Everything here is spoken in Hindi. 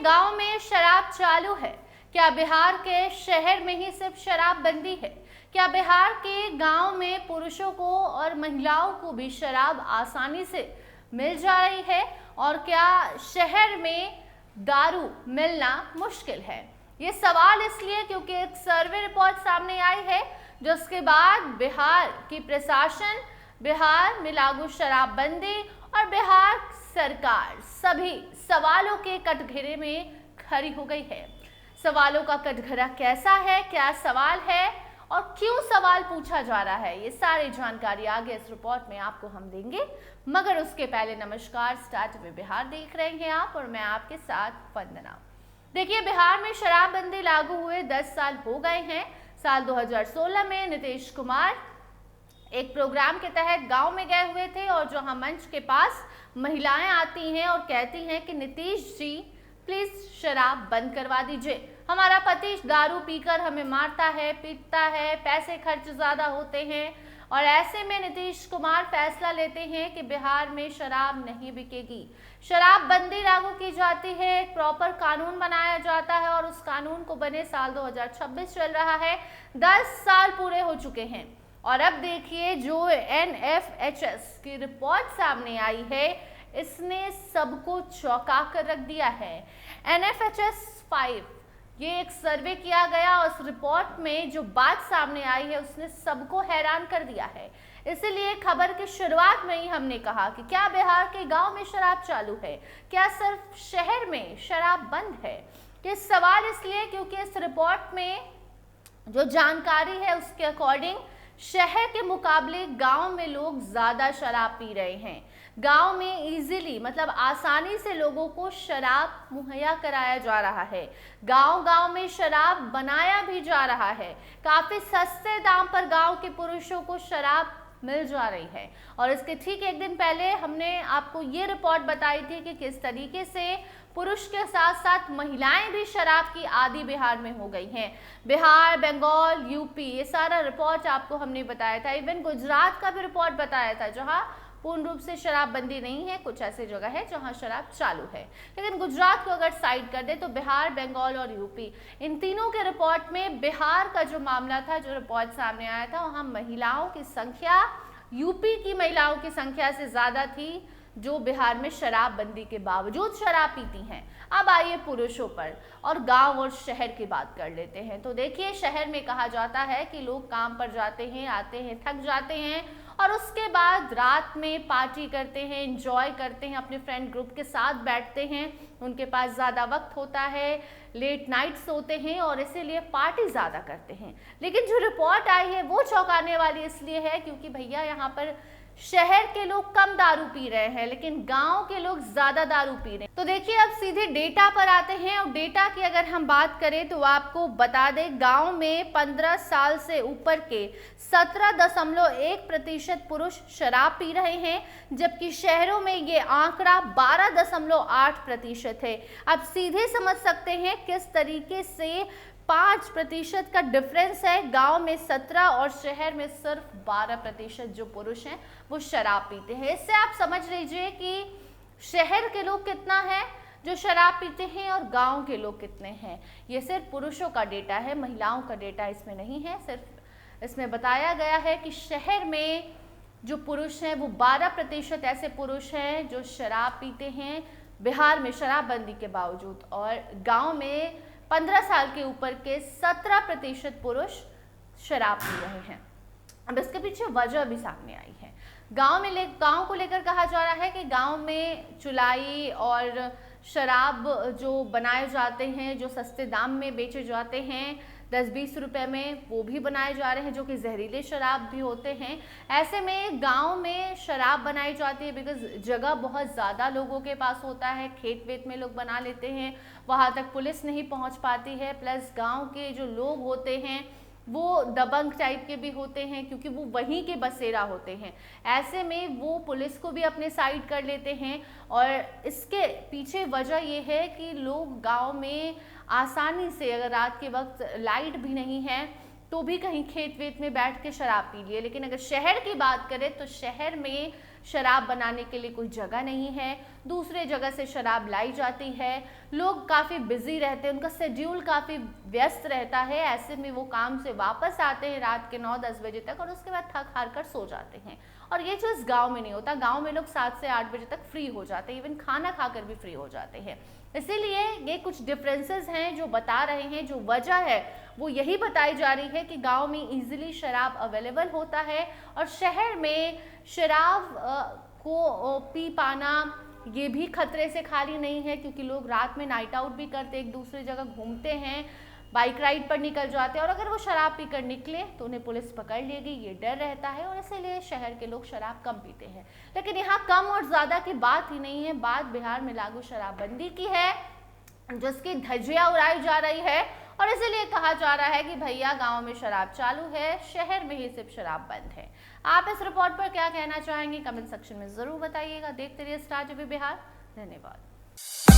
गांव में शराब चालू है? क्या बिहार के शहर में ही सिर्फ शराब बंदी है? क्या बिहार के गांव में पुरुषों को और महिलाओं को भी शराब आसानी से मिल जा रही है? और क्या शहर में दारू मिलना मुश्किल है? ये सवाल इसलिए क्योंकि एक सर्वे रिपोर्ट सामने आई है जिसके बाद बिहार की प्रशासन, बिहार में लागू शराबबंदी और बिहार सरकार सभी सवालों के कटघरे में खड़ी हो गई है। सवालों का कटघरा कैसा है, क्या सवाल है और क्यों सवाल पूछा जा रहा है, ये सारी जानकारी आगे इस रिपोर्ट में आपको हम देंगे। मगर उसके पहले नमस्कार, स्टार्ट विद बिहार देख रहे हैं आप और मैं आपके साथ वंदना। देखिए, बिहार में शराबबंदी लागू हुए 10 साल हो गए हैं। साल 2016 में नीतीश कुमार एक प्रोग्राम के तहत गांव में गए हुए थे और जहां मंच के पास महिलाएं आती हैं और कहती हैं कि नीतीश जी प्लीज शराब बंद करवा दीजिए, हमारा पति दारू पीकर हमें मारता है, पीटता है, पैसे खर्च ज्यादा होते हैं। और ऐसे में नीतीश कुमार फैसला लेते हैं कि बिहार में शराब नहीं बिकेगी, शराबबंदी लागू की जाती है, एक प्रॉपर कानून बनाया जाता है और उस कानून को बने साल 2026 चल रहा है, 10 साल पूरे हो चुके हैं। और अब देखिए, जो NFHS की रिपोर्ट सामने आई है इसने सबको चौंका कर रख दिया है। NFHS 5 ये एक सर्वे किया गया और उस रिपोर्ट में जो बात सामने आई है उसने सबको हैरान कर दिया है। इसीलिए खबर की शुरुआत में ही हमने कहा कि क्या बिहार के गांव में शराब चालू है, क्या सिर्फ शहर में शराब बंद है। ये सवाल इसलिए क्योंकि इस रिपोर्ट में जो जानकारी है उसके अकॉर्डिंग शहर के मुकाबले गांव में लोग ज्यादा शराब पी रहे हैं। गांव में इजीली मतलब आसानी से लोगों को शराब मुहैया कराया जा रहा है, गांव-गांव में शराब बनाया भी जा रहा है, काफी सस्ते दाम पर गांव के पुरुषों को शराब मिल जा रही है। और इसके ठीक एक दिन पहले हमने आपको ये रिपोर्ट बताई थी कि किस तरीके से पुरुष के साथ साथ महिलाएं भी शराब की आदी बिहार में हो गई हैं। बिहार, बंगाल, यूपी, ये सारा रिपोर्ट आपको हमने बताया था। इवन गुजरात का भी रिपोर्ट बताया था जहां पूर्ण रूप से शराबबंदी नहीं है, कुछ ऐसी जगह है जहां शराब चालू है। लेकिन गुजरात को अगर साइड कर दे तो बिहार, बंगाल और यूपी, इन तीनों के रिपोर्ट में बिहार का जो मामला था, जो रिपोर्ट सामने आया था, वहां महिलाओं की संख्या यूपी की महिलाओं की संख्या से ज्यादा थी जो बिहार में शराबबंदी के बावजूद शराब पीती हैं। अब आइए पुरुषों पर और गांव और शहर की बात कर लेते हैं। तो देखिए, शहर में कहा जाता है कि लोग काम पर जाते हैं, आते हैं, थक जाते हैं और उसके बाद रात में पार्टी करते हैं, एंजॉय करते हैं, अपने फ्रेंड ग्रुप के साथ बैठते हैं, उनके पास ज़्यादा वक्त होता है, लेट नाइट सोते हैं और इसीलिए पार्टी ज़्यादा करते हैं। लेकिन जो रिपोर्ट आई है वो चौंकाने वाली इसलिए है क्योंकि भैया यहाँ पर शहर के लोग कम दारू पी रहे हैं लेकिन गांव के लोग ज्यादा दारू पी रहे हैं। तो देखिए, अब सीधे डेटा पर आते हैं और डेटा की अगर हम बात करें तो आपको बता दें, गांव में 15 साल से ऊपर के 17.1% पुरुष शराब पी रहे हैं, जबकि शहरों में ये आंकड़ा 12.8% है। आप सीधे समझ सकते हैं किस तरीके से 5% का डिफरेंस है। गांव में 17 और शहर में सिर्फ 12% जो पुरुष हैं वो शराब पीते हैं। इससे आप समझ लीजिए कि शहर के लोग कितना है जो शराब पीते हैं और गांव के लोग कितने हैं। ये सिर्फ पुरुषों का डेटा है, महिलाओं का डेटा इसमें नहीं है। सिर्फ इसमें बताया गया है कि शहर में जो पुरुष हैं वो 12% ऐसे पुरुष हैं जो शराब पीते हैं बिहार में शराबबंदी के बावजूद, और गाँव में 15 साल के ऊपर के 17% पुरुष शराब पी रहे हैं। अब इसके पीछे वजह भी सामने आई है। गांव को लेकर कहा जा रहा है कि गांव में चुलाई और शराब जो बनाए जाते हैं, जो सस्ते दाम में बेचे जाते हैं 10-20 रुपए में, वो भी बनाए जा रहे हैं जो कि जहरीले शराब भी होते हैं। ऐसे में गांव में शराब बनाई जाती है बिकॉज जगह बहुत ज़्यादा लोगों के पास होता है, खेत वेत में लोग बना लेते हैं, वहाँ तक पुलिस नहीं पहुँच पाती है। प्लस गांव के जो लोग होते हैं वो दबंग टाइप के भी होते हैं क्योंकि वो वहीं के बसेरा होते हैं। ऐसे में वो पुलिस को भी अपने साइड कर लेते हैं और इसके पीछे वजह ये है कि लोग गांव में आसानी से, अगर रात के वक्त लाइट भी नहीं है तो भी कहीं खेत वेत में बैठ के शराब पी लिए। लेकिन अगर शहर की बात करें तो शहर में शराब बनाने के लिए कोई जगह नहीं है, दूसरे जगह से शराब लाई जाती है, लोग काफ़ी बिजी रहते हैं, उनका शेड्यूल काफ़ी व्यस्त रहता है, ऐसे में वो काम से वापस आते हैं रात के 9-10 बजे तक और उसके बाद थक हार कर सो जाते हैं। और ये चीज़ गांव में नहीं होता, गांव में लोग 7 से 8 बजे तक फ्री हो जाते हैं, इवन खाना खाकर भी फ्री हो जाते हैं। इसीलिए ये कुछ डिफरेंसेस हैं जो बता रहे हैं, जो वजह है वो यही बताई जा रही है कि गांव में इजीली शराब अवेलेबल होता है और शहर में शराब को पी पाना ये भी खतरे से खाली नहीं है, क्योंकि लोग रात में नाइट आउट भी करते, एक दूसरी जगह घूमते हैं, बाइक राइड पर निकल जाते हैं और अगर वो शराब पीकर निकले तो उन्हें पुलिस पकड़ लेगी, ये डर रहता है और इसीलिए शहर के लोग शराब कम पीते हैं। लेकिन यहाँ कम और ज़्यादा की बात ही नहीं है, बात बिहार में लागू शराबबंदी की है जिसकी धज्जियां उड़ाई जा रही है और इसीलिए कहा जा रहा है कि भैया गांव में शराब चालू है, शहर में ही सिर्फ शराब बंद है। आप इस रिपोर्ट पर क्या कहना चाहेंगे कमेंट सेक्शन में जरूर बताइएगा। देखते रहिए स्टार टीवी बिहार। धन्यवाद।